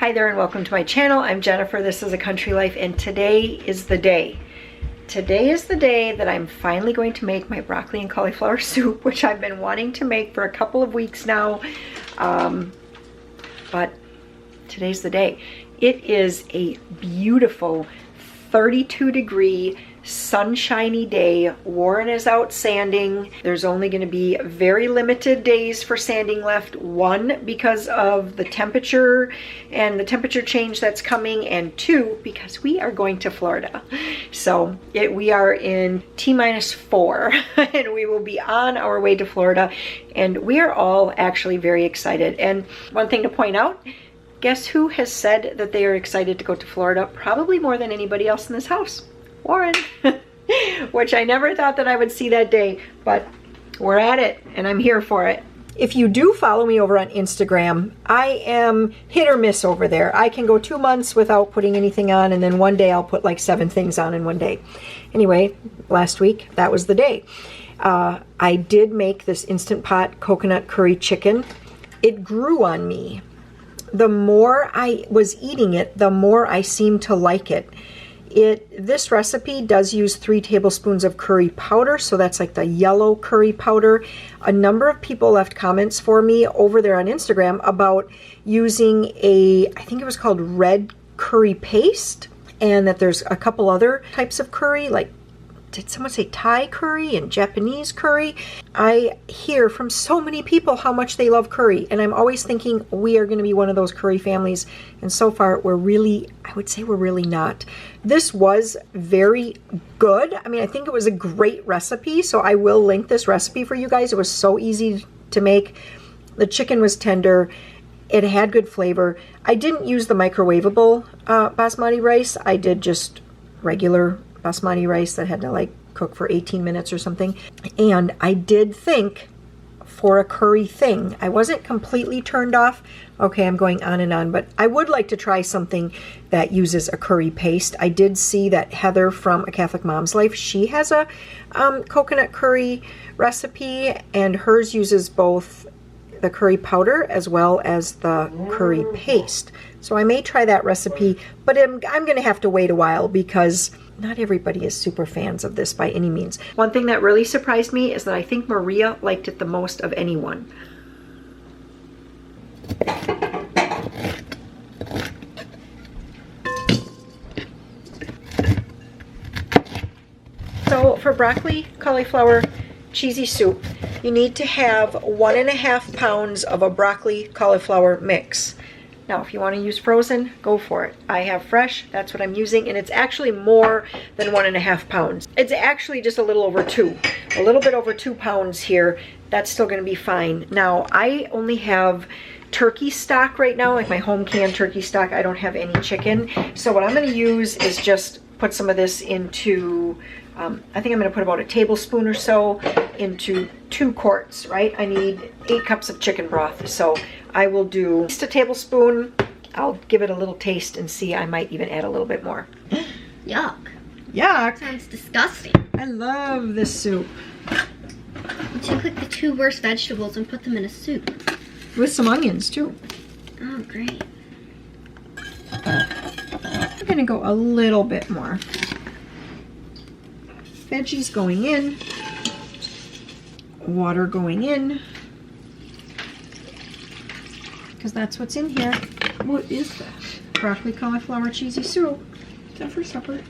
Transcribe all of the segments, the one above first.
Hi there and welcome to my channel. I'm Jennifer, this is A Country Life, and today is the day. Today is the day that I'm finally going to make my broccoli and cauliflower soup, which I've been wanting to make for a couple of weeks now. But today's the day. It is a beautiful 32-degree sunshiny day. Warren is out sanding. There's only going to be very limited days for sanding left. One, because of the temperature and the temperature change that's coming, and two, because we are going to Florida. So we are in T-4 and we will be on our way to Florida, and we are all actually very excited. And one thing to point out, guess who has said that they are excited to go to Florida? Probably more than anybody else in this house. Warren. Which I never thought that I would see that day, but we're at it and I'm here for it. If you do follow me over on Instagram, I am hit or miss over there. I can go 2 months without putting anything on, and then one day I'll put like 7 things on in one day. Anyway, last week, that was the day. I did make this Instant Pot coconut curry chicken. It grew on me. The more I was eating it, the more I seemed to like it. This recipe does use 3 tablespoons of curry powder, so that's like the yellow curry powder. A number of people left comments for me over there on Instagram about using I think it was called red curry paste, and that there's a couple other types of curry, like, did someone say Thai curry and Japanese curry? I hear from so many people how much they love curry, and I'm always thinking we are going to be one of those curry families, and so far we're really, I would say we're really not. This was very good. I mean, I think it was a great recipe, so I will link this recipe for you guys. It was so easy to make. The chicken was tender. It had good flavor. I didn't use the microwavable basmati rice. I did just regular basmati rice that had to like cook for 18 minutes or something. And I did think, for a curry thing, I wasn't completely turned off. Okay, I'm going on and on, but I would like to try something that uses a curry paste. I did see that Heather from A Catholic Mom's Life, she has a coconut curry recipe, and hers uses both the curry powder as well as the curry paste. So I may try that recipe, but I'm going to have to wait a while because not everybody is super fans of this by any means. One thing that really surprised me is that I think Maria liked it the most of anyone. So for broccoli, cauliflower, cheesy soup, you need to have 1.5 pounds of a broccoli cauliflower mix. Now, if you want to use frozen, go for it. I have fresh, that's what I'm using, and it's actually more than 1.5 pounds. It's actually just a little over 2. A little bit over 2 pounds here. That's still going to be fine. Now, I only have turkey stock right now, like my home canned turkey stock. I don't have any chicken. So what I'm going to use is just put some of this into, I think I'm going to put about a tablespoon or so into 2 quarts, right? I need 8 cups of chicken broth. So I will do just a tablespoon. I'll give it a little taste and see. I might even add a little bit more. Yuck. Yuck. Sounds disgusting. I love this soup. You took like the 2 worst vegetables and put them in a soup. With some onions too. Oh, great. I'm gonna go a little bit more. Veggies going in. Water going in. Because that's what's in here. What is that? Broccoli cauliflower cheesy soup. Is that for supper?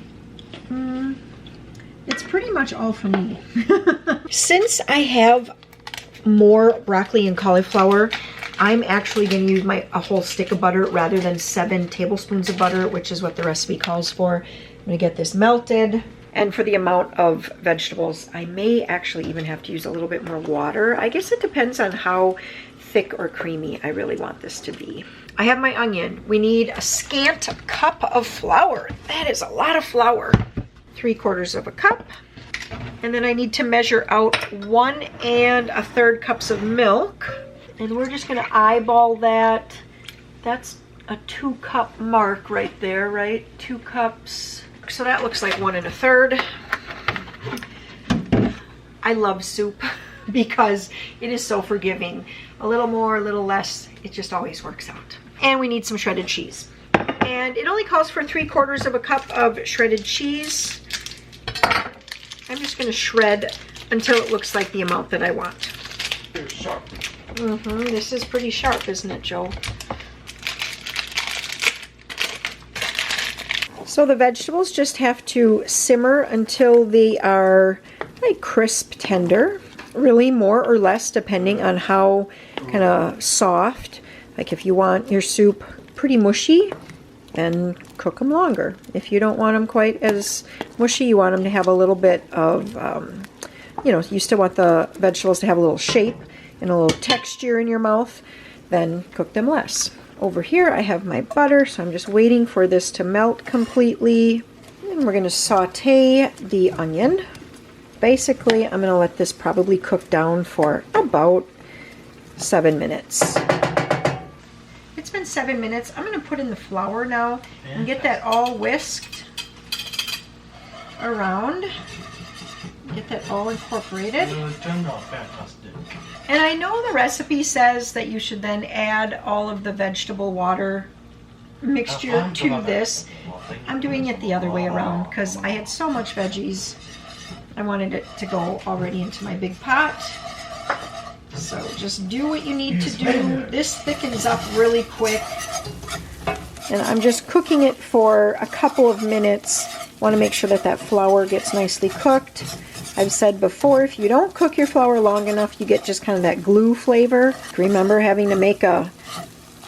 It's pretty much all for me. Since I have more broccoli and cauliflower, I'm actually going to use a whole stick of butter rather than 7 tablespoons of butter, which is what the recipe calls for. I'm going to get this melted. And for the amount of vegetables, I may actually even have to use a little bit more water. I guess it depends on how thick or creamy I really want this to be. I have my onion. We need a scant cup of flour. That is a lot of flour. 3/4 cup. And then I need to measure out 1 1/3 cups of milk. And we're just gonna eyeball that. That's a 2 cup mark right there, right? 2 cups. So that looks like 1 1/3. I love soup because it is so forgiving. A little more, a little less, it just always works out. And we need some shredded cheese. And it only calls for 3/4 of a cup of shredded cheese. I'm just going to shred until it looks like the amount that I want. It's sharp. This is pretty sharp, isn't it, Joe? So the vegetables just have to simmer until they are like crisp tender, really more or less depending on how kind of soft. Like if you want your soup pretty mushy, then cook them longer. If you don't want them quite as mushy, you want them to have a little bit of, you know, you still want the vegetables to have a little shape and a little texture in your mouth, then cook them less. Over here I have my butter, so I'm just waiting for this to melt completely. And we're going to saute the onion. Basically, I'm going to let this probably cook down for about 7 minutes. It's been 7 minutes. I'm going to put in the flour now and get that all whisked around. Get that all incorporated. It turned out fantastic. And I know the recipe says that you should then add all of the vegetable water mixture to this. I'm doing it the other way around because I had so much veggies. I wanted it to go already into my big pot. So just do what you need to do. This thickens up really quick. And I'm just cooking it for a couple of minutes. Want to make sure that that flour gets nicely cooked. I've said before, if you don't cook your flour long enough, you get just kind of that glue flavor. Remember having to make a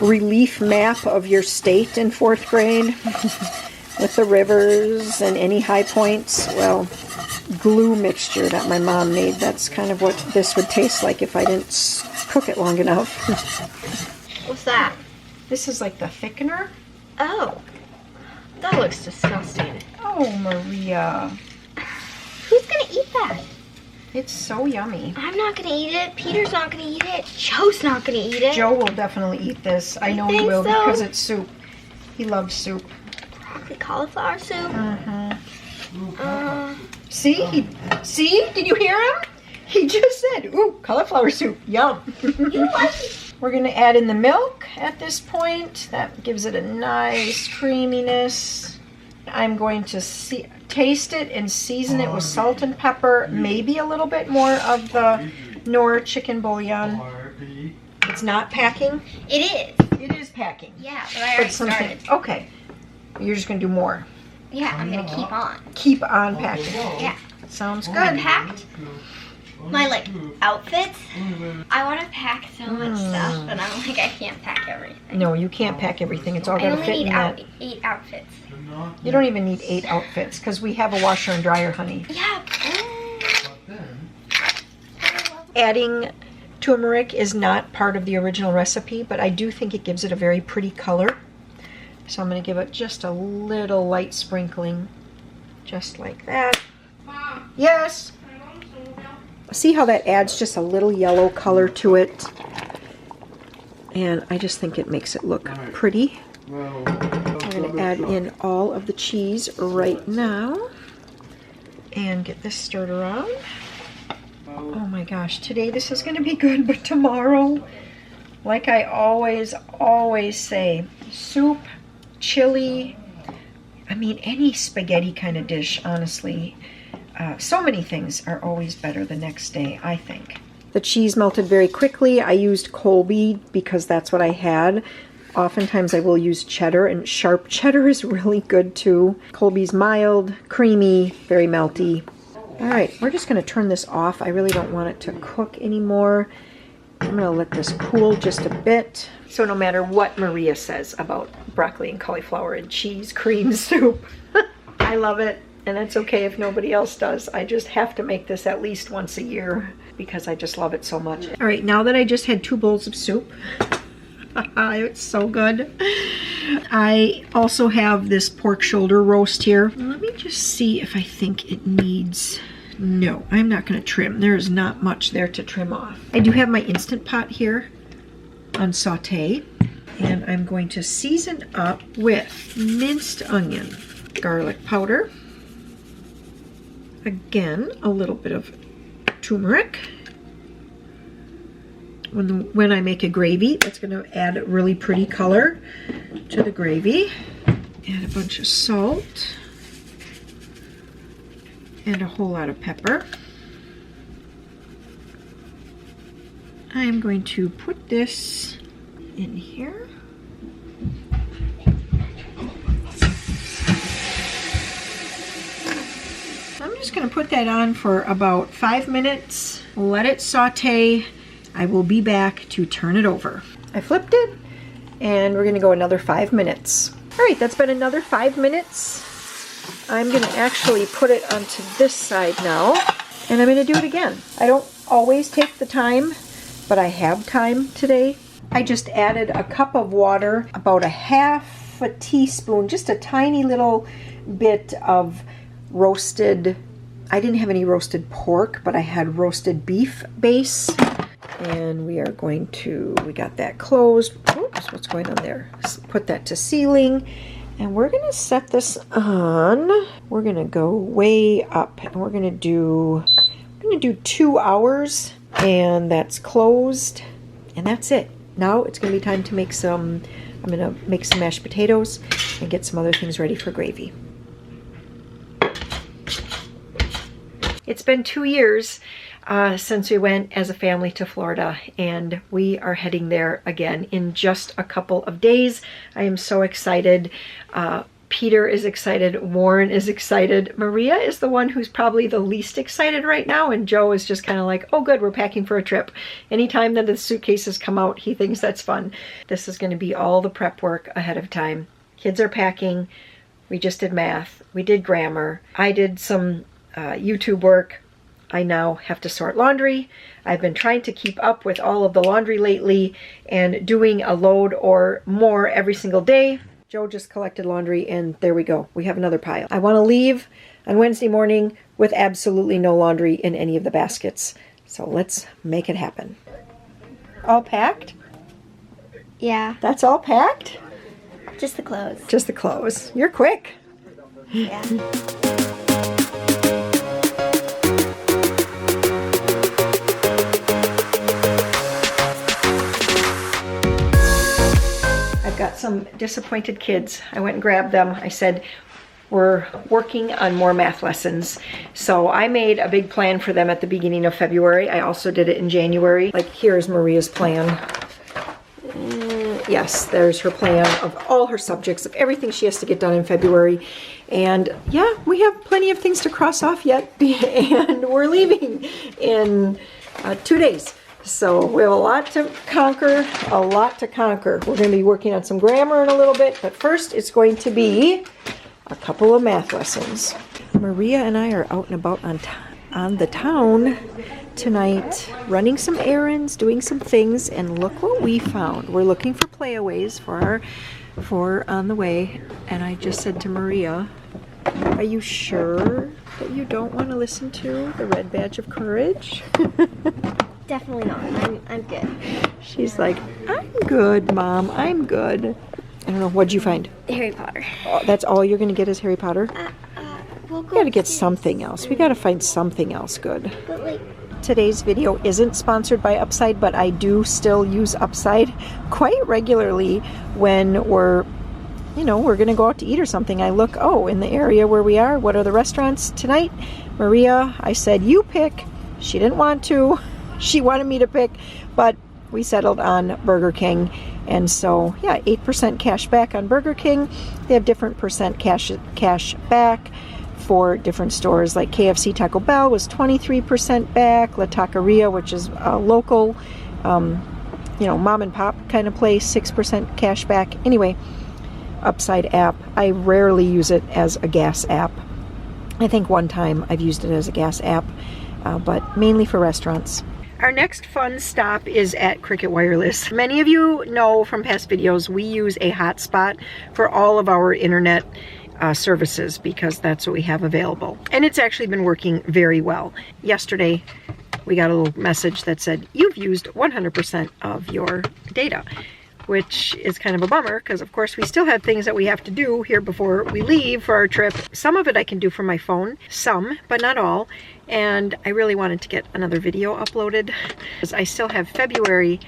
relief map of your state in 4th grade with the rivers and any high points? Well, glue mixture that my mom made, that's kind of what this would taste like if I didn't cook it long enough. What's that? This is like the thickener. Oh, that looks disgusting. Oh, Maria. Who's gonna eat that? It's so yummy. I'm not gonna eat it. Peter's not gonna eat it. Joe's not gonna eat it. Joe will definitely eat this. I know he think will so? because it's soup. He loves soup. Broccoli cauliflower soup. See? See? Did you hear him? He just said, ooh, cauliflower soup. Yum. We're going to add in the milk at this point. That gives it a nice creaminess. I'm going to taste it and season it with salt and pepper. Maybe a little bit more of the Knorr chicken bouillon. It's not packing? It is. It is packing. Yeah, but I already started. Okay. You're just going to do more. Yeah, I'm gonna keep on. Keep on packing. Yeah. Sounds good. I packed my outfits. I want to pack so much stuff, but I'm like, I can't pack everything. No, you can't pack everything. It's all I got to only fit in need that. 8 outfits. You don't even need 8 outfits because we have a washer and dryer, honey. Yeah. Adding turmeric is not part of the original recipe, but I do think it gives it a very pretty color. So I'm going to give it just a little light sprinkling, just like that. Mom, Yes? See how that adds just a little yellow color to it? And I just think it makes it look pretty. I'm going to add in all of the cheese right now and get this stirred around. Oh my gosh, today this is going to be good, but tomorrow, like I always say, soup, chili, I mean any spaghetti kind of dish, honestly. So many things are always better the next day, I think. The cheese melted very quickly. I used Colby because that's what I had. Oftentimes I will use cheddar, and sharp cheddar is really good too. Colby's mild, creamy, very melty. All right, we're just going to turn this off. I really don't want it to cook anymore. I'm going to let this cool just a bit. So no matter what Maria says about broccoli and cauliflower and cheese cream soup, I love it. And it's okay if nobody else does. I just have to make this at least once a year because I just love it so much. All right, now that I just had 2 bowls of soup, it's so good. I also have this pork shoulder roast here. Let me just see if I think it needs... No, I'm not going to trim. There is not much there to trim off. I do have my Instant Pot here on saute, and I'm going to season up with minced onion, garlic powder, again, a little bit of turmeric, when I make a gravy. That's going to add a really pretty color to the gravy. Add a bunch of salt and a whole lot of pepper. I am going to put this in here. I'm just going to put that on for about 5 minutes. Let it saute. I will be back to turn it over. I flipped it, and we're going to go another 5 minutes. All right, that's been another 5 minutes. I'm going to actually put it onto this side now, and I'm going to do it again. I don't always take the time, but I have time today. I just added a cup of water, about a half a teaspoon, just a tiny little bit of roasted, I didn't have any roasted pork, but I had roasted beef base. And we are going to, we got that closed. Oops, what's going on there? Put that to sealing. And we're going to set this on. We're going to go way up. And we're going to do 2 hours. And that's closed. And that's it. Now it's going to be time to make some, I'm going to make some mashed potatoes and get some other things ready for gravy. It's been 2 years since we went as a family to Florida, and we are heading there again in just a couple of days. I am so excited. Peter is excited. Warren is excited. Maria is the one who's probably the least excited right now, and Joe is just kind of like, oh good, we're packing for a trip. Anytime that the suitcases come out, he thinks that's fun. This is going to be all the prep work ahead of time. Kids are packing. We just did math. We did grammar. I did some YouTube work. I now have to sort laundry. I've been trying to keep up with all of the laundry lately and doing a load or more every single day. Joe just collected laundry, and there we go. We have another pile. I want to leave on Wednesday morning with absolutely no laundry in any of the baskets. So let's make it happen. All packed? Yeah. That's all packed? Just the clothes. Just the clothes. You're quick. Yeah. Got some disappointed kids. I went and grabbed them. I said, we're working on more math lessons. So I made a big plan for them at the beginning of February. I also did it in January. Like, here's Maria's plan. Yes, there's her plan of all her subjects, of everything she has to get done in February. And yeah, we have plenty of things to cross off yet. And we're leaving in 2 days. So we have a lot to conquer, a lot to conquer. We're going to be working on some grammar in a little bit, but first it's going to be a couple of math lessons. Maria and I are out and about on the town tonight, running some errands, doing some things, and look what we found. We're looking for playaways for on the way, and I just said to Maria, are you sure that you don't want to listen to the Red Badge of Courage? Definitely not. I'm good. She's like, I'm good, Mom. I'm good. I don't know. What'd you find? Harry Potter. Oh, that's all you're going to get is Harry Potter? We'll We got to get something else. We got to find something else good. But like, Today's video isn't sponsored by Upside, but I do still use Upside quite regularly when we're going to go out to eat or something. I look, in the area where we are, what are the restaurants tonight? Maria, I said, you pick. She didn't want to. She wanted me to pick, but we settled on Burger King. And so, yeah, 8% cash back on Burger King. They have different percent cash back for different stores. Like KFC Taco Bell was 23% back. La Taqueria, which is a local, mom and pop kind of place, 6% cash back. Anyway, Upside app. I rarely use it as a gas app. I think one time I've used it as a gas app, but mainly for restaurants. Our next fun stop is at Cricket Wireless. Many of you know from past videos, we use a hotspot for all of our internet services because that's what we have available. And it's actually been working very well. Yesterday, we got a little message that said, you've used 100% of your data. which is kind of a bummer because of course we still have things that we have to do here before we leave for our trip. Some of it I can do from my phone, some, but not all. And I really wanted to get another video uploaded because I still have February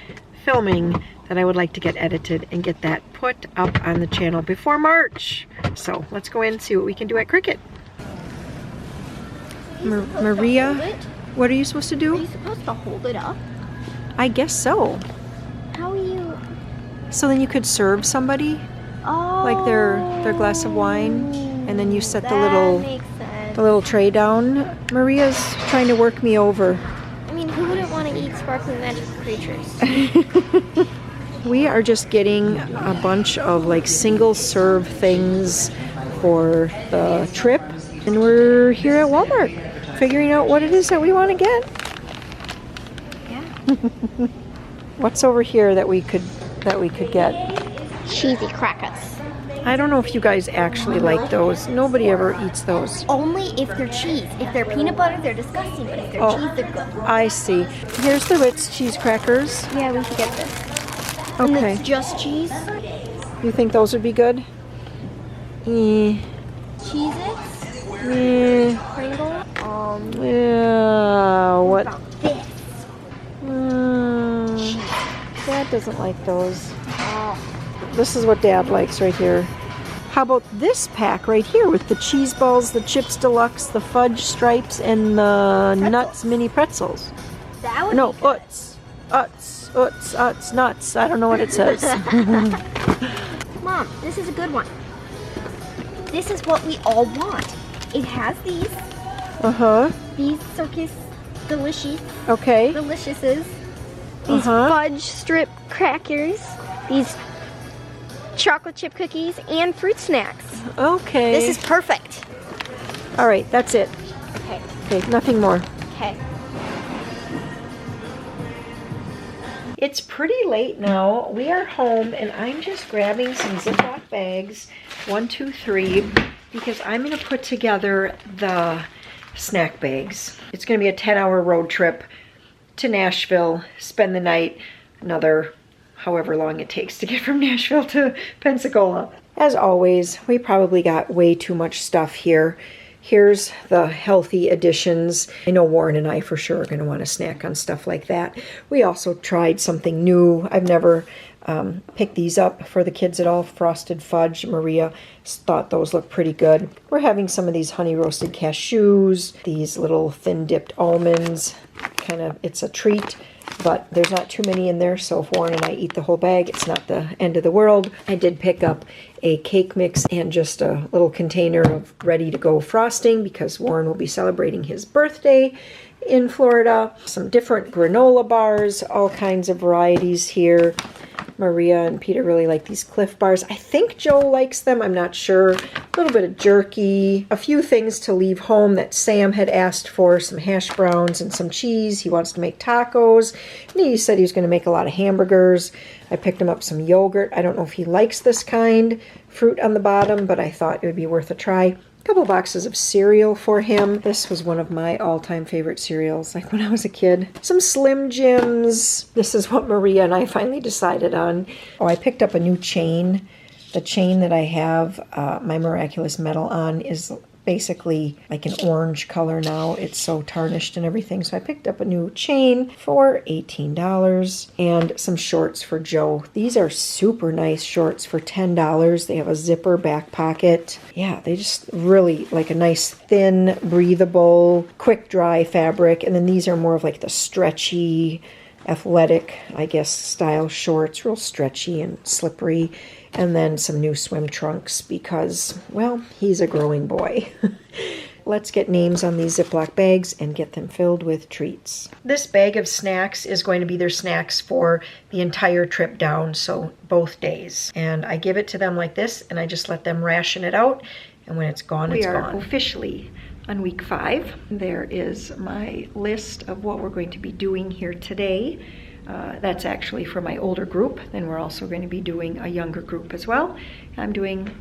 filming that I would like to get edited and get that put up on the channel before March. So let's go in and see what we can do at Cricket. Maria, what are you supposed to do? Are you supposed to hold it up? I guess so. How are you? So then you could serve somebody Oh. like their glass of wine, and then you set the Makes sense. little tray down. Maria's trying to work me over. I mean, who wouldn't want to eat sparkling magic creatures? We are just getting a bunch of like single serve things for the trip, and we're here at Walmart figuring out what it is that we want to get. Yeah. What's over here that we could get? Cheesy crackers. I don't know if you guys actually like those. Nobody ever eats those. Only if they're cheese. If they're peanut butter, they're disgusting. But if they're cheese, they're good. I see. Here's the Ritz cheese crackers. Yeah, we should get this. And Okay. it's just cheese. You think those would be good? Cheez-Its. Pringle. Yeah, what? About this. Dad doesn't like those. Oh. This is what Dad likes right here. How about this pack right here with the cheese balls, the chips deluxe, the fudge stripes, and the nuts mini pretzels? That would No, be good. Uts, nuts. I don't know what it says. Mom, this is a good one. This is what we all want. It has these. Uh-huh. These Circus Okay. deliciouses. These Uh-huh. fudge strip crackers. These chocolate chip cookies and fruit snacks. Okay. This is perfect. All right, that's it. Okay. Okay, nothing more. Okay. It's pretty late now. We are home and I'm just grabbing some Ziploc bags, 1, 2, 3, because I'm gonna put together the snack bags. It's gonna be a 10-hour road trip to Nashville, spend the night, another however long it takes to get from Nashville to Pensacola. As always, we probably got way too much stuff here. Here's the healthy additions. I know Warren and I for sure are going to want to snack on stuff like that. We also tried something new. I've never picked these up for the kids at all. Frosted fudge. Maria thought those looked pretty good. We're having some of these honey roasted cashews, these little thin dipped almonds. Kind of, it's a treat. But there's not too many in there, so if Warren and I eat the whole bag, it's not the end of the world. I did pick up a cake mix and just a little container of ready-to-go frosting because Warren will be celebrating his birthday in Florida. Some different granola bars, all kinds of varieties here. Maria and Peter really like these Cliff bars. I think Joe likes them, I'm not sure. A little bit of jerky, a few things to leave home that Sam had asked for, some hash browns and some cheese. He wants to make tacos. And he said he was going to make a lot of hamburgers. I picked him up some yogurt. I don't know if he likes this kind, fruit on the bottom, but I thought it would be worth a try. Couple boxes of cereal for him. This was one of my all-time favorite cereals, like when I was a kid. Some Slim Jims. This is what Maria and I finally decided on. Oh, I picked up a new chain. The chain that I have my miraculous medal on is basically like an orange color now. It's so tarnished and everything. So I picked up a new chain for $18 and some shorts for Joe. These are super nice shorts for $10. They have a zipper back pocket. Yeah, they just really like a nice thin, breathable, quick dry fabric. And then these are more of like the stretchy, athletic, I guess, style shorts. Real stretchy and slippery. And then some new swim trunks because, well, he's a growing boy. Let's get names on these Ziploc bags and get them filled with treats. This bag of snacks is going to be their snacks for the entire trip down, so both days. And I give it to them like this, and I just let them ration it out. And when it's gone, it's gone. We are officially on week 5. There is my list of what we're going to be doing here today. That's actually for my older group. Then we're also going to be doing a younger group as well. I'm doing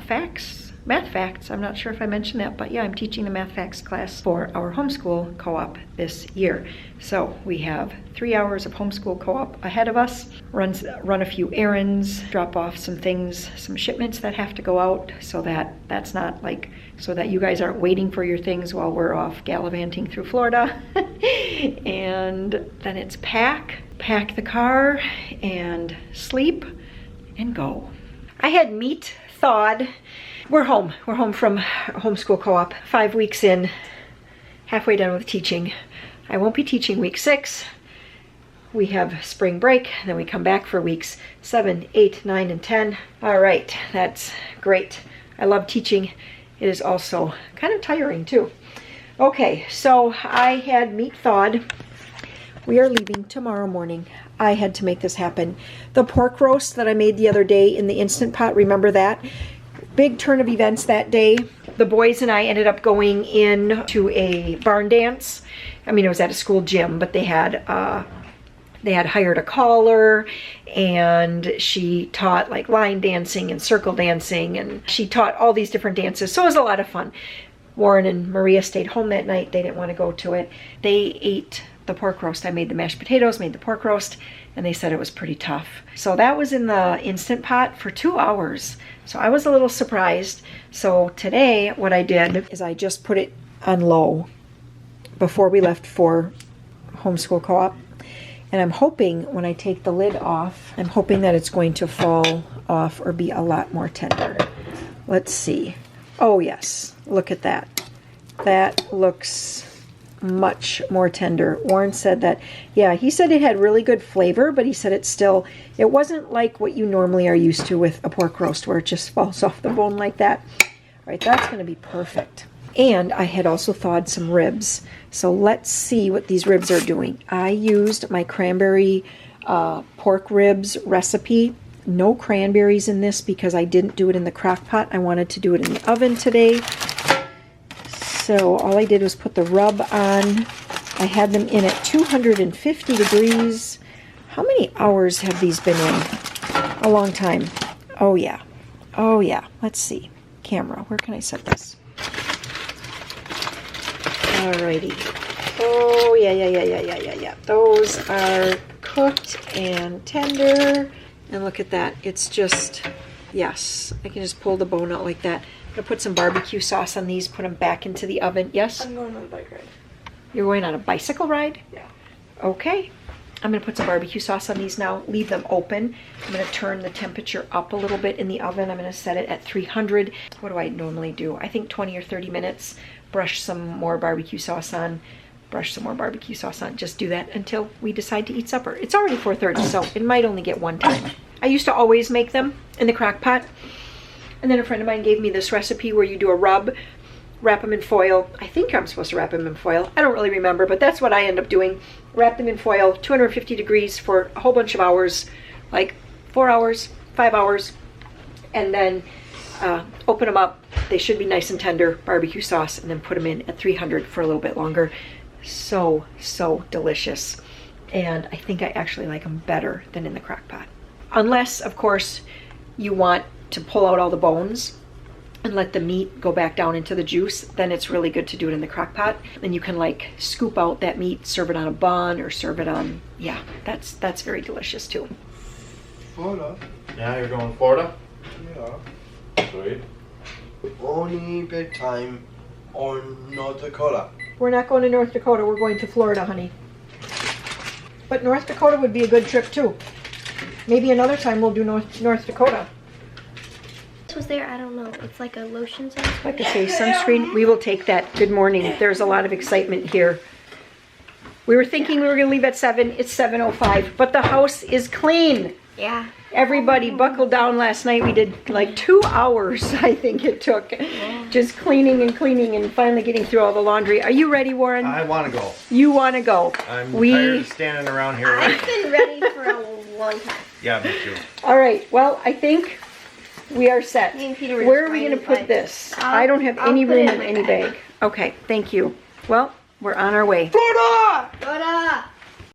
facts, math facts. I'm not sure if I mentioned that, but yeah, I'm teaching the math facts class for our homeschool co-op this year. So we have 3 hours of homeschool co-op ahead of us. Run a few errands, drop off some things, some shipments that have to go out, so that that's not like, so that you guys aren't waiting for your things while we're off gallivanting through Florida. And then it's pack the car and sleep and go. I had meat thawed. We're home from homeschool co-op, 5 weeks in, halfway done with teaching. I won't be teaching week 6. We have spring break, then we come back for weeks 7, 8, 9, and 10. All right, that's great. I love teaching. It is also kind of tiring too. Okay, so I had meat thawed. We are leaving tomorrow morning. I had to make this happen. The pork roast that I made the other day in the Instant Pot, remember that? Big turn of events that day. The boys and I ended up going in to a barn dance. I mean, it was at a school gym, but they had hired a caller, and she taught like line dancing and circle dancing, and she taught all these different dances. So it was a lot of fun. Warren and Maria stayed home that night. They didn't want to go to it. They ate the pork roast. I made the mashed potatoes, made the pork roast, and they said it was pretty tough. So that was in the Instant Pot for 2 hours. So I was a little surprised. So today what I did is I just put it on low before we left for homeschool co-op. And I'm hoping when I take the lid off, I'm hoping that it's going to fall off or be a lot more tender. Let's see. Oh yes, look at that. That looks much more tender. Warren said that, yeah, he said it had really good flavor, but he said it wasn't like what you normally are used to with a pork roast where it just falls off the bone like that. All right, that's going to be perfect. And I had also thawed some ribs. So let's see what these ribs are doing. I used my cranberry pork ribs recipe. No cranberries in this because I didn't do it in the crock pot. I wanted to do it in the oven today. So all I did was put the rub on. I had them in at 250 degrees. How many hours have these been in? A long time. Oh yeah. Oh yeah. Let's see. Camera, where can I set this? Alrighty. Oh yeah. Those are cooked and tender. And look at that. It's just, yes. I can just pull the bone out like that. I'm going to put some barbecue sauce on these, put them back into the oven. Yes? I'm going on a bike ride. You're going on a bicycle ride? Yeah. Okay. I'm going to put some barbecue sauce on these now. Leave them open. I'm going to turn the temperature up a little bit in the oven. I'm going to set it at 300. What do I normally do? I think 20 or 30 minutes. Brush some more barbecue sauce on. Brush some more barbecue sauce on. Just do that until we decide to eat supper. It's already 4:30, so it might only get one time. I used to always make them in the crock pot. And then a friend of mine gave me this recipe where you do a rub, wrap them in foil. I think I'm supposed to wrap them in foil. I don't really remember, but that's what I end up doing. Wrap them in foil, 250 degrees for a whole bunch of hours, like 4 hours, 5 hours, and then open them up. They should be nice and tender, barbecue sauce, and then put them in at 300 for a little bit longer. So, so delicious. And I think I actually like them better than in the crock pot. Unless, of course, you want to pull out all the bones and let the meat go back down into the juice, then it's really good to do it in the crock pot. Then you can like scoop out that meat, serve it on a bun or serve it on, yeah, that's very delicious too. Florida. Yeah, you're going to Florida? Yeah. Sweet. Only big time on North Dakota. We're not going to North Dakota, we're going to Florida, honey. But North Dakota would be a good trip too. Maybe another time we'll do North Dakota. This was there, I don't know. It's like a lotion sunscreen. Like I say, sunscreen, we will take that. Good morning. There's a lot of excitement here. We were thinking we were going to leave at 7. It's 7:05, but the house is clean. Yeah. Everybody buckled down last night. We did like 2 hours, I think it took, just cleaning and finally getting through all the laundry. Are you ready, Warren? I want to go. You want to go. I'm tired of standing around here. I've been ready for a long time. Yeah, me too. All right. Well, I think we are set. Me and Peter were Where are just we going going to to put find- this? I'll- I don't have I'll any put it room in in my any bag. bag. Okay. Thank you. Well, we're on our way. Florida!